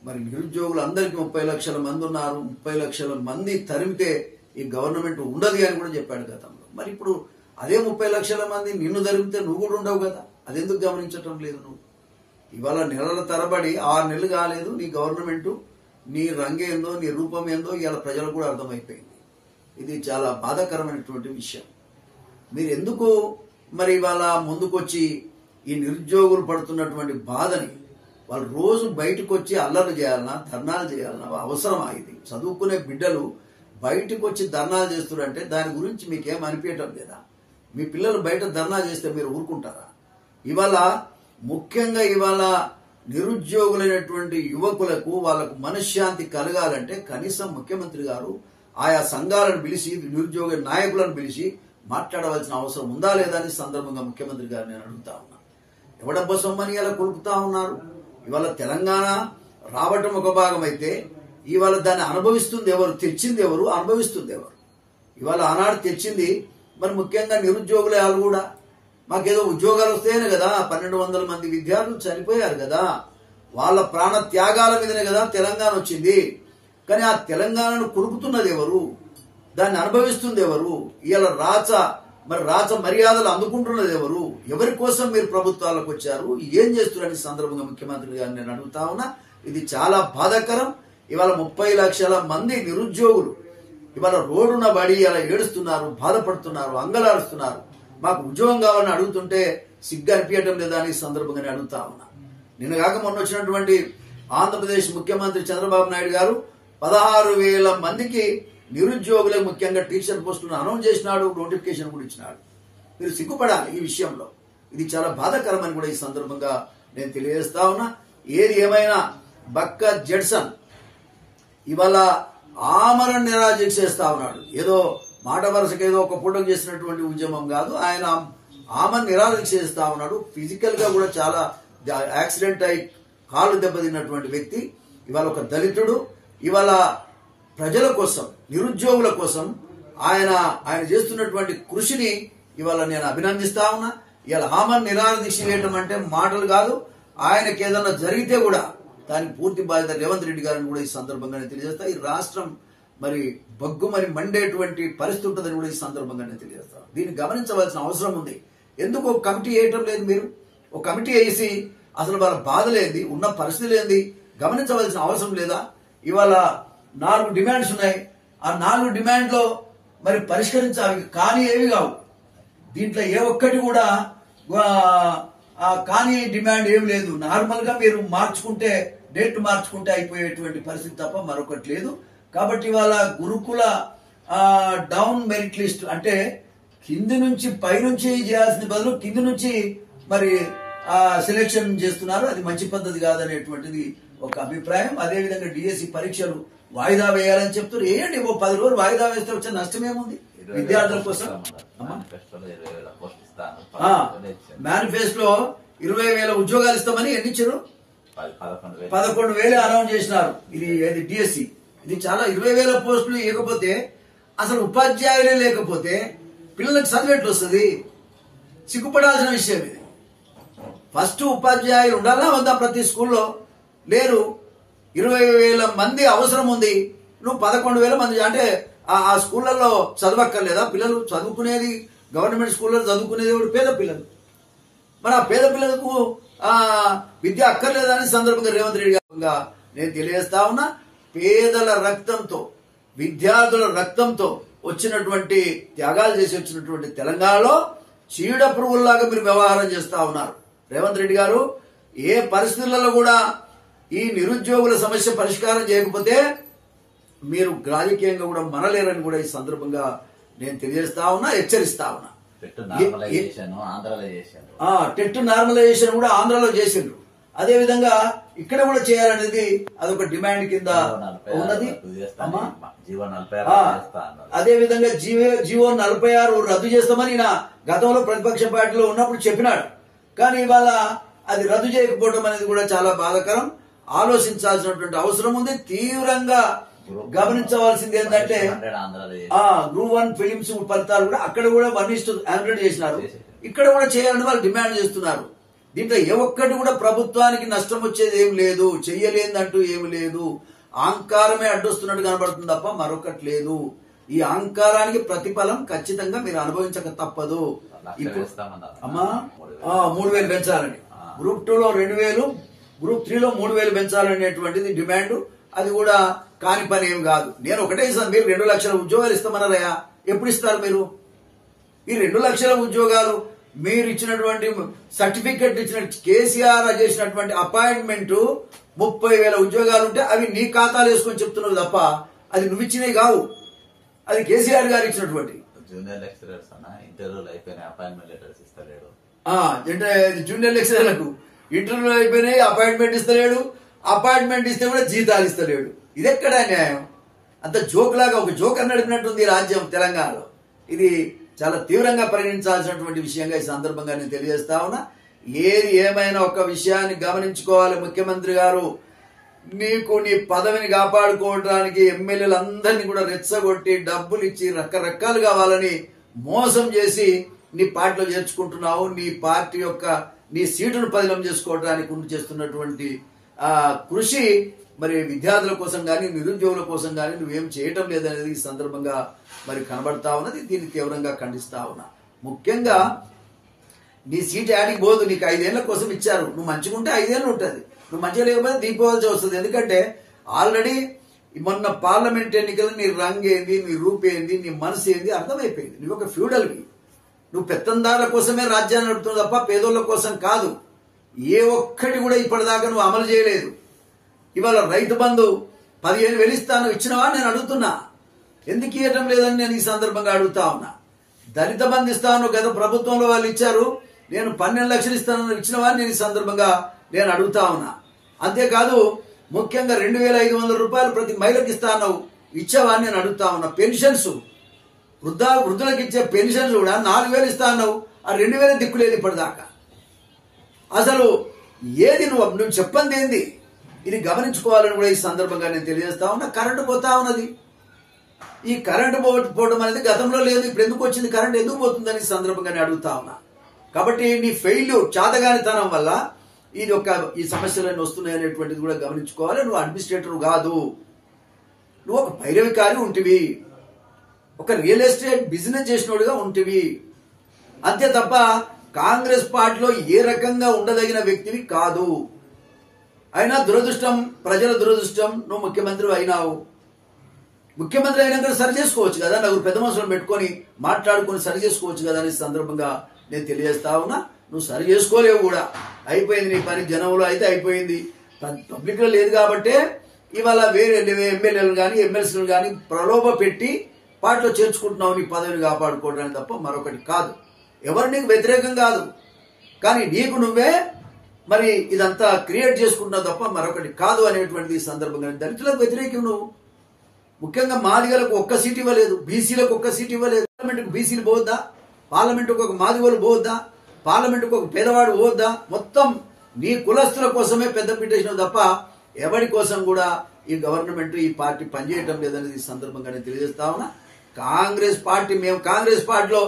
మరి నిరుద్యోగులు అందరికీ 30 లక్షల మంది ఉన్నారు, 30 లక్షల మంది తరిమితే ఈ గవర్నమెంట్ ఉండదు అని కూడా చెప్పాడు గతంలో. మరి ఇప్పుడు అదే 30 లక్షల మంది నిన్ను తరిమితే నువ్వు కూడా ఉండవు కదా, అదెందుకు గమనించటం లేదు నువ్వు? ఇవాళ నెలల తరబడి 6 నెలలు కాలేదు నీ గవర్నమెంట్, నీ రంగేందో నీ రూపం ఏందో ఇవాళ ప్రజలకు కూడా అర్థమైపోయింది. ఇది చాలా బాధాకరమైనటువంటి విషయం. మీరు ఎందుకు మరి ఇవాళ ముందుకొచ్చి ఈ నిరుద్యోగులు పడుతున్నటువంటి బాధని, వాళ్ళు రోజు బయటకు వచ్చి అల్లర్లు చేయాలన్నా, ధర్నాలు చేయాలన్నా అవసరమా? ఇది చదువుకునే బిడ్డలు బయటకు వచ్చి ధర్నాలు చేస్తున్నారంటే దాని గురించి మీకేం అనిపించటం లేదా? మీ పిల్లలు బయట ధర్నా చేస్తే మీరు ఊరుకుంటారా? ఇవాళ ముఖ్యంగా ఇవాళ నిరుద్యోగులైనటువంటి యువకులకు వాళ్ళకు మనశ్శాంతి కలగాలంటే కనీసం ముఖ్యమంత్రి గారు ఆయా సంఘాలను పిలిచి, నిరుద్యోగ నాయకులను పిలిచి మాట్లాడవలసిన అవసరం ఉందా లేదా అని సందర్భంగా ముఖ్యమంత్రి గారు నేను అడుగుతా ఉన్నా. ఎవడబ్బ సొమ్మని ఇలా కొలుపుతా ఉన్నారు. ఇవాళ తెలంగాణ రావటం ఒక భాగం అయితే ఇవాళ దాన్ని అనుభవిస్తుంది ఎవరు, తెచ్చింది ఎవరు, అనుభవిస్తుంది ఎవరు? ఇవాళ ఆనాడు తెచ్చింది మరి ముఖ్యంగా నిరుద్యోగులే. వాళ్ళు కూడా మాకేదో ఉద్యోగాలు వస్తేనే కదా 1200 మంది విద్యార్థులు చనిపోయారు కదా, వాళ్ళ ప్రాణ త్యాగాల మీదనే కదా తెలంగాణ వచ్చింది. కానీ ఆ తెలంగాణను కొరుకుతున్నది ఎవరు, దాన్ని అనుభవిస్తుంది ఎవరు? ఇవాళ రాచ మర్యాదలు అందుకుంటున్నది ఎవరు? ఎవరి కోసం మీరు ప్రభుత్వాలకు వచ్చారు, ఏం చేస్తున్నారని సందర్భంగా ముఖ్యమంత్రి గారిని నేను అడుగుతా ఉన్నా. ఇది చాలా బాధాకరం. ఇవాళ 30 లక్షల మంది నిరుద్యోగులు ఇవాళ రోడ్డున పడి ఇలా ఏడుస్తున్నారు, బాధపడుతున్నారు, అంగలాడుస్తున్నారు. మాకు ఉద్యోగం కావాలని అడుగుతుంటే సిగ్గు అనిపించడం లేదా అని సందర్భంగా నేను అడుగుతా ఉన్నా. నిన్న కాక మొన్న వచ్చినటువంటి ఆంధ్రప్రదేశ్ ముఖ్యమంత్రి చంద్రబాబు నాయుడు గారు 16,000 మందికి నిరుద్యోగులే ముఖ్యంగా టీచర్ పోస్టులను అనౌన్స్ చేసినాడు, నోటిఫికేషన్ కూడా ఇచ్చినాడు. మీరు సిగ్గుపడాలి ఈ విషయంలో. ఇది చాలా బాధాకరమని కూడా ఈ సందర్భంగా నేను తెలియజేస్తా ఉన్నా. ఏది ఏమైనా బక్క జడ్సన్ ఇవాళ ఆమరణ నిరాజీక్ష చేస్తా ఉన్నాడు. ఏదో మాట వరుసకు ఏదో ఒక పూటకు చేసినటువంటి ఉద్యమం కాదు, ఆయన ఆమరణ నిరాజీక్ష చేస్తా ఉన్నాడు. ఫిజికల్ గా కూడా చాలా యాక్సిడెంట్ అయి కాలు దెబ్బతిన్నటువంటి వ్యక్తి. ఇవాళ ఒక దళితుడు. ఇవాళ ప్రజల కోసం, నిరుద్యోగుల కోసం ఆయన చేస్తున్నటువంటి కృషిని ఇవాళ నేను అభినందిస్తా ఉన్నా. ఇవాళ ఆమరణ నిరాదీక్ష చేయటం అంటే మాటలు కాదు. ఆయనకి ఏదన్నా జరిగితే కూడా దానికి పూర్తి బాధ్యత రేవంత్ రెడ్డి గారిని కూడా ఈ సందర్భంగా నేను తెలియజేస్తా. ఈ రాష్ట్రం మరి బగ్గుమని మండేటువంటి పరిస్థితి ఉంటుందని కూడా ఈ సందర్భంగా నేను తెలియజేస్తా. దీన్ని గమనించవలసిన అవసరం ఉంది. ఎందుకు ఒక కమిటీ వేయటం లేదు? మీరు ఒక కమిటీ వేసి అసలు వాళ్ళ బాధలేంది, ఉన్న పరిస్థితులు ఏంది గమనించవలసిన అవసరం లేదా? ఇవాళ 4 డిమాండ్స్ ఉన్నాయి. ఆ 4 డిమాండ్లో మరి పరిష్కరించాలి కానీ ఏవి కావు. దీంట్లో ఏ ఒక్కటి కూడా కానీ డిమాండ్ ఏమి లేదు. నార్మల్ గా మీరు మార్చుకుంటే, డేట్ మార్చుకుంటే అయిపోయేటువంటి పరిస్థితి తప్ప మరొకటి లేదు. కాబట్టి ఇవాళ గురుకుల డౌన్ మెరిట్ లిస్ట్ అంటే కింది నుంచి పైనుంచి చేయాల్సిన బదులు కింది నుంచి మరి సెలెక్షన్ చేస్తున్నారు. అది మంచి పద్ధతి కాదనేటువంటిది ఒక అభిప్రాయం. అదేవిధంగా డిఎస్సి పరీక్షలు వాయిదా వేయాలని చెప్తారు. ఏంటి 10 రోజులు వాయిదా వేస్తే వచ్చే నష్టమేముంది విద్యార్థుల కోసం? మేనిఫెస్టోలో 20,000 ఉద్యోగాలు ఇస్తామని ఎన్ని ఇచ్చారు? 11,000 అనౌన్స్ చేసినారు. ఇది డిఎస్సి. ఇది చాలా 20,000 పోస్టులు ఇవ్వకపోతే, అసలు ఉపాధ్యాయులే లేకపోతే పిల్లలకు చదివేట్లు వస్తుంది? సిగ్గుపడాల్సిన విషయం ఇది. ఫస్ట్ ఉపాధ్యాయులు ఉండాలా వద్దా? ప్రతి స్కూల్లో లేరు. 20,000 మంది అవసరం ఉంది. నువ్వు 11,000 మంది అంటే ఆ స్కూళ్లలో చదవక్కర్లేదా? పిల్లలు చదువుకునేది గవర్నమెంట్ స్కూల్లో చదువుకునేది పేద పిల్లలు. మరి ఆ పేద పిల్లలకు విద్య అక్కర్లేదా అని సందర్భంగా రేవంత్ రెడ్డి గారుగా నేను తెలియజేస్తా ఉన్నా. పేదల రక్తంతో, విద్యార్థుల రక్తంతో వచ్చినటువంటి త్యాగాలు చేసి వచ్చినటువంటి తెలంగాణలో చీడ పురుగుల్లాగా మీరు వ్యవహారం చేస్తా ఉన్నారు. రేవంత్ రెడ్డి గారు ఏ పరిస్థితులలో కూడా ఈ నిరుద్యోగుల సమస్య పరిష్కారం చేయకపోతే మీరు రాజకీయంగా కూడా మనలేరని కూడా ఈ సందర్భంగా నేను తెలియజేస్తా ఉన్నా, హెచ్చరిస్తా ఉన్నా. టెట్ నార్మలైజేషన్ కూడా ఆంధ్రలో చేసిండ్రు. అదే విధంగా ఇక్కడ కూడా చేయాలనేది అదొక డిమాండ్ కింద ఉన్నది. అదే విధంగా జీవో 46 రద్దు చేస్తామని ఈయన గతంలో ప్రతిపక్ష పార్టీలో ఉన్నప్పుడు చెప్పినాడు. కానీ ఇవాళ అది రద్దు చేయకపోవడం అనేది కూడా చాలా బాధాకరం. ఆలోచించాల్సినటువంటి అవసరం ఉంది. తీవ్రంగా గమనించవలసింది ఏంటంటే గ్రూప్ 1 ఫిలిమ్స్ ఫలితాలు కూడా అక్కడ కూడా 1:100 చేసినారు. ఇక్కడ కూడా చేయాలని వాళ్ళు డిమాండ్ చేస్తున్నారు. దీంట్లో ఏ ఒక్కటి కూడా ప్రభుత్వానికి నష్టం వచ్చేది ఏం లేదు, చెయ్యలేదంటూ ఏమి లేదు. అహంకారమే అడ్డొస్తున్నట్టు కనబడుతుంది తప్ప మరొకటి లేదు. ఈ అహంకారానికి ప్రతిఫలం ఖచ్చితంగా మీరు అనుభవించక తప్పదు. ఇప్పుడు అమ్మా 3,000 పెంచాలని, గ్రూప్ 2లో 2,000, గ్రూప్ 3లో 3,000 పెంచాలనేటువంటిది డిమాండ్. అది కూడా కాని పని ఏం కాదు. నేను ఒకటే ఇస్తాను, మీరు 2 లక్షల ఉద్యోగాలు ఇస్తామన్నారయ్యా, ఎప్పుడు ఇస్తారు మీరు? ఈ 2 లక్షల ఉద్యోగాలు మీరు ఇచ్చినటువంటి సర్టిఫికెట్ ఇచ్చిన కేసీఆర్ చేసినటువంటి అపాయింట్మెంట్ 30,000 ఉద్యోగాలు ఉంటే అవి నీ ఖాతాలు వేసుకొని చెప్తున్నారు తప్ప అది నువ్వు ఇచ్చినవి కావు, అది కేసీఆర్ గారు ఇచ్చినటువంటి. జూనియర్ లెక్చరర్స్ అన్న ఇంటర్వ్యూలు అయిపోయినాయి, అపాయింట్మెంట్ లెటర్స్ ఇస్తలేడు. అంటే జూనియర్ లెక్చరర్లకు ఇంటర్వ్యూలు అయిపోయినాయి, అపాయింట్మెంట్ ఇస్తలేడు. అపాయింట్మెంట్ ఇస్తే కూడా జీతాలు ఇస్తలేడు. ఇది ఎక్కడా న్యాయం? అంత జోక్ లాగా ఒక జోకర్ నడిపినట్టుంది రాజ్యం తెలంగాణలో. ఇది చాలా తీవ్రంగా పరిగణించాల్సినటువంటి విషయంగా ఈ సందర్భంగా నేను తెలియజేస్తా ఉన్నా. ఏది ఏమైనా ఒక విషయాన్ని గమనించుకోవాలి ముఖ్యమంత్రి గారు, నీకు నీ పదవిని కాపాడుకోవడానికి ఎమ్మెల్యేలందరినీ కూడా రెచ్చగొట్టి డబ్బులు ఇచ్చి రకరకాలు కావాలని మోసం చేసి నీ పార్టీలో చేర్చుకుంటున్నావు. నీ పార్టీ యొక్క నీ సీటును పదిలం చేసుకోవడానికి చేస్తున్నటువంటి కృషి మరి విద్యార్థుల కోసం కానీ నిరుద్యోగుల కోసం కానీ నువ్వేం చేయటం లేదనేది ఈ సందర్భంగా మరి కనబడతా ఉన్నది. దీన్ని తీవ్రంగా ఖండిస్తా ఉన్నా. ముఖ్యంగా నీ సీట్ యాడికి పోదు, నీకు 5 ఏళ్ల కోసం ఇచ్చారు. నువ్వు మంచిగా ఉంటే 5 ఏళ్ళు ఉంటుంది, నువ్వు మంచిగా లేకపోతే దిగిపోవాల్సి వస్తుంది. ఎందుకంటే ఆల్రెడీ మొన్న పార్లమెంట్ ఎన్నికలు నీ రంగు ఏంది, నీ రూపు ఏంది, నీ మనసు ఏంది అర్థమైపోయింది. నువ్వు ఒక ఫ్యూడల్వి, నువ్వు పెత్తందారుల కోసమే రాజ్యాన్ని నడుపుతున్నావు తప్ప పేదోళ్ల కోసం కాదు. ఏ ఒక్కటి కూడా ఇప్పటిదాకా నువ్వు అమలు చేయలేదు. ఇవాళ రైతు బంధు 15,000 ఇస్తాను, ఇచ్చినవా నేను అడుగుతున్నా. ఎందుకు ఇవ్వటం లేదని నేను ఈ సందర్భంగా అడుగుతా ఉన్నా. దళిత బంధు ఇస్తాను, గత ప్రభుత్వంలో వాళ్ళు ఇచ్చారు, నేను 12 లక్షలు ఇస్తాను, ఇచ్చినవా నేను ఈ సందర్భంగా నేను అడుగుతా ఉన్నా. అంతేకాదు ముఖ్యంగా 2,500 రూపాయలు ప్రతి మహిళకి ఇస్తాను, ఇచ్చావా నేను అడుగుతా ఉన్నా. పెన్షన్స్ వృద్ధులకు ఇచ్చే పెన్షన్స్ కూడా 4,000 ఇస్తాను, ఆ 2,000 దిక్కులేదు ఇప్పటిదాకా. అసలు ఏది నువ్వు చెప్పంది ఏంది? ఇది గమనించుకోవాలని కూడా ఈ సందర్భంగా నేను తెలియజేస్తా ఉన్నా. కరెంటు పోతా ఉన్నది. ఈ కరెంటు పోవడం అనేది గతంలో లేదు, ఇప్పుడు ఎందుకు వచ్చింది? కరెంటు ఎందుకు పోతుందని ఈ సందర్భంగా నేను అడుగుతా ఉన్నా. కాబట్టి నీ ఫెయిల్యూర్, చాతగానితనం వల్ల ఈ సమస్యలన్నీ వస్తున్నాయి అనేటువంటిది కూడా గమనించుకోవాలి. నువ్వు అడ్మినిస్ట్రేటర్ కాదు, నువ్వు ఒక పైరవికారి ఉంటివి, ఒక రియల్ ఎస్టేట్ బిజినెస్ చేసినోడుగా ఉంటివి అంతే తప్ప కాంగ్రెస్ పార్టీలో ఏ రకంగా ఉండదగిన వ్యక్తివి కాదు. అయినా దురదృష్టం, ప్రజల దురదృష్టం, నువ్వు ముఖ్యమంత్రి అయినావు. ముఖ్యమంత్రి అయినాక సరి చేసుకోవచ్చు కదా, నలుగురు పెద్ద మనుషులను పెట్టుకొని మాట్లాడుకొని సరి చేసుకోవచ్చు కదా అనే సందర్భంగా నేను తెలియజేస్తా ఉన్నా. నువ్వు సరి చేసుకోలేవు కూడా, అయిపోయింది నీ పని. జనంలో అయితే అయిపోయింది, పబ్లిక్ లో లేదు. కాబట్టే ఇవాళ వేరే ఎమ్మెల్యేలు కానీ ఎమ్మెల్సీలు కానీ ప్రలోభ పెట్టి పార్టీలో చేర్చుకుంటున్నావు నీ పదవిని కాపాడుకోవడానికి తప్ప మరొకటి కాదు. ఎవరు నీకు వ్యతిరేకం కాదు, కానీ నీకు నువ్వే మరి ఇదంతా క్రియేట్ చేసుకుంటున్నావు తప్ప మరొకటి కాదు అనేటువంటి సందర్భంగా. దళితులకు వ్యతిరేకం నువ్వు. ముఖ్యంగా మాదిగలకు ఒక్క సీట్ ఇవ్వలేదు, బీసీలకు ఒక్క సీట్ ఇవ్వలేదు. పార్లమెంటుకు బీసీలు పోవద్దా? పార్లమెంటుకు ఒక మాదిగోలు పోవద్దా? పార్లమెంటుకు ఒక పేదవాడు పోవద్దా? మొత్తం నీ కులస్తుల కోసమే పెద్ద పిటిషన్ తప్ప ఎవరి కోసం కూడా ఈ గవర్నమెంట్ ఈ పార్టీ పనిచేయటం లేదనేది ఈ సందర్భంగా నేను తెలియజేస్తా ఉన్నా. కాంగ్రెస్ పార్టీ, మేము కాంగ్రెస్ పార్టీలో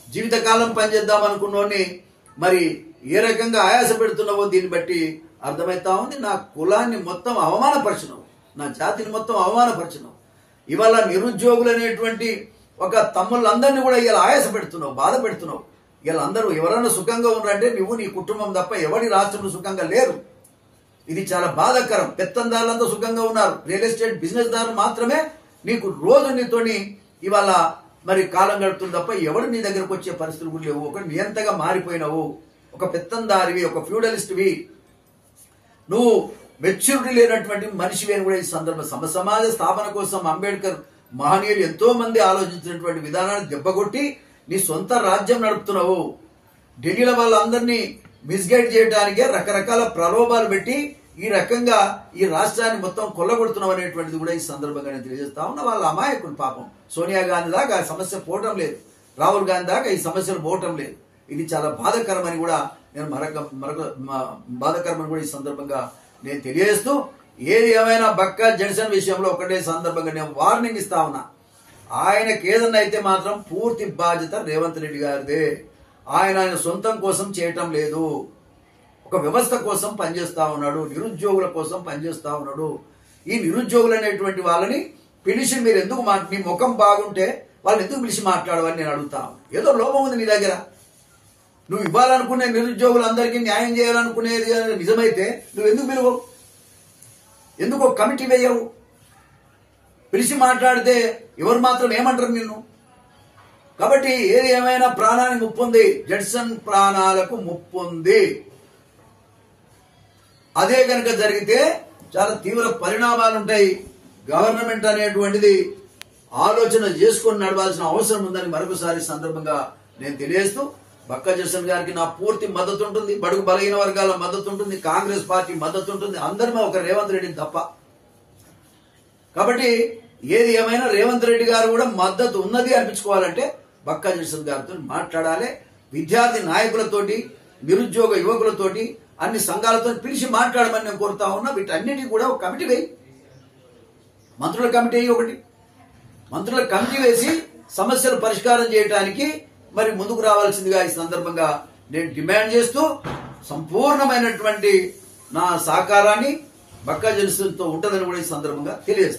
జీవితకాలం పనిచేద్దాం అనుకున్నోని మరి ఏ రకంగా ఆయాస పెడుతున్నావో దీన్ని బట్టి అర్థమైతా ఉంది. నా కులాన్ని మొత్తం అవమానపరిచినావు, నా జాతిని మొత్తం అవమానపరిచినావు. ఇవాళ నిరుద్యోగులు అనేటువంటి ఒక తమ్ముళ్ళందరినీ కూడా ఇలా ఆయాస పెడుతున్నావు, బాధ పెడుతున్నావు. ఇలా అందరూ ఎవరైనా సుఖంగా ఉన్నారంటే నువ్వు నీ కుటుంబం తప్ప ఎవరి రాష్ట్రంలో సుఖంగా లేరు. ఇది చాలా బాధాకరం. పెత్తందారులంతా సుఖంగా ఉన్నారు, రియల్ ఎస్టేట్ బిజినెస్ దారులు మాత్రమే నీకు రోజు నీతోని ఇవాళ మరి కాలం గడుపుతుంది తప్ప ఎవరు నీ దగ్గరకు వచ్చే పరిస్థితులు కూడా లేవు. ఒక నియంతగా మారిపోయినావు, ఒక పెత్తందారివి, ఒక ఫ్యూడలిస్ట్వి, నువ్వు మెచ్యూరిటీ లేనటువంటి మనిషివి అని కూడా ఈ సందర్భం. సమాజ స్థాపన కోసం అంబేద్కర్ మహనీయులు ఎంతో మంది ఆలోచించినటువంటి విధానాన్ని దెబ్బకొట్టి నీ సొంత రాజ్యం నడుపుతున్నావు. ఢిల్లీలో వాళ్ళందరినీ మిస్గైడ్ చేయడానికే రకరకాల ప్రలోభాలు పెట్టి ఈ రకంగా ఈ రాష్ట్రాన్ని మొత్తం కొల్లగొడుతున్నావు అనేటువంటిది కూడా ఈ సందర్భంగా నేను తెలియజేస్తా ఉన్నా. వాళ్ళ అమాయకులు పాపం. సోనియా గాంధీ దాకా ఆ సమస్య పోవటం లేదు, రాహుల్ గాంధీ దాకా ఈ సమస్యలు పోవటం లేదు. ఇది చాలా బాధాకరమని కూడా నేను బాధాకరమని కూడా ఈ సందర్భంగా నేను తెలియజేస్తూ, ఏది ఏమైనా బక్కా జడ్సన్ విషయంలో ఒకటే సందర్భంగా నేను వార్నింగ్ ఇస్తా ఉన్నా. ఆయనకి ఏదన్నా అయితే మాత్రం పూర్తి బాధ్యత రేవంత్ రెడ్డి గారిదే. ఆయన సొంతం కోసం చేయటం లేదు. ఒక వ్యవస్థ కోసం పనిచేస్తా ఉన్నాడు, నిరుద్యోగుల కోసం పనిచేస్తా ఉన్నాడు. ఈ నిరుద్యోగులు అనేటువంటి వాళ్ళని పిలిచి మీరు ఎందుకు నీ ముఖం బాగుంటే వాళ్ళని ఎందుకు పిలిచి మాట్లాడవని నేను అడుగుతా ఉన్నాను. ఏదో లోపం ఉంది నీ దగ్గర. నువ్వు ఇవ్వాలనుకునే నిరుద్యోగులందరికీ న్యాయం చేయాలనుకునేది నిజమైతే నువ్వు ఎందుకు పిలువవు? ఎందుకు ఒక కమిటీ వేయవు? పిలిచి మాట్లాడితే ఎవరు మాత్రం ఏమంటారు నిన్ను? కాబట్టి ఏది ఏమైనా ప్రాణానికి ముప్పు ఉంది, జడ్సన్ ప్రాణాలకు ముప్పు ఉంది. అదే కనుక జరిగితే చాలా తీవ్ర పరిణామాలు ఉంటాయి. గవర్నమెంట్ అనేటువంటిది ఆలోచన చేసుకొని నడవాల్సిన అవసరం ఉందని మరొకసారి సందర్భంగా నేను తెలియజేస్తూ, బక్కా జడ్సన్ గారికి నా పూర్తి మద్దతు ఉంటుంది, బడుగు బలహీన వర్గాల మద్దతు ఉంటుంది, కాంగ్రెస్ పార్టీ మద్దతు ఉంటుంది, అందరిమే ఒక రేవంత్ రెడ్డిని తప్ప. కాబట్టి ఏది ఏమైనా రేవంత్ రెడ్డి గారు కూడా మద్దతు ఉన్నది అనిపించుకోవాలంటే బక్కా జడ్సన్ గారితో మాట్లాడాలి. విద్యార్థి నాయకులతోటి, నిరుద్యోగ యువకులతోటి, అన్ని సంఘాలతో పిలిచి మాట్లాడమని నేను కోరుతా ఉన్నా. వీటన్నిటికీ కూడా ఒక కమిటీ వేయి, మంత్రుల కమిటీ ఒకటి, మంత్రుల కమిటీ వేసి సమస్యలు పరిష్కారం చేయడానికి మరి ముందుకు రావాల్సిందిగా ఈ సందర్భంగా నేను డిమాండ్ చేస్తూ, సంపూర్ణమైనటువంటి నా సహకారాన్ని బక్కా జడ్సన్తో ఉంటుందని కూడా ఈ సందర్భంగా తెలియజేస్తాను.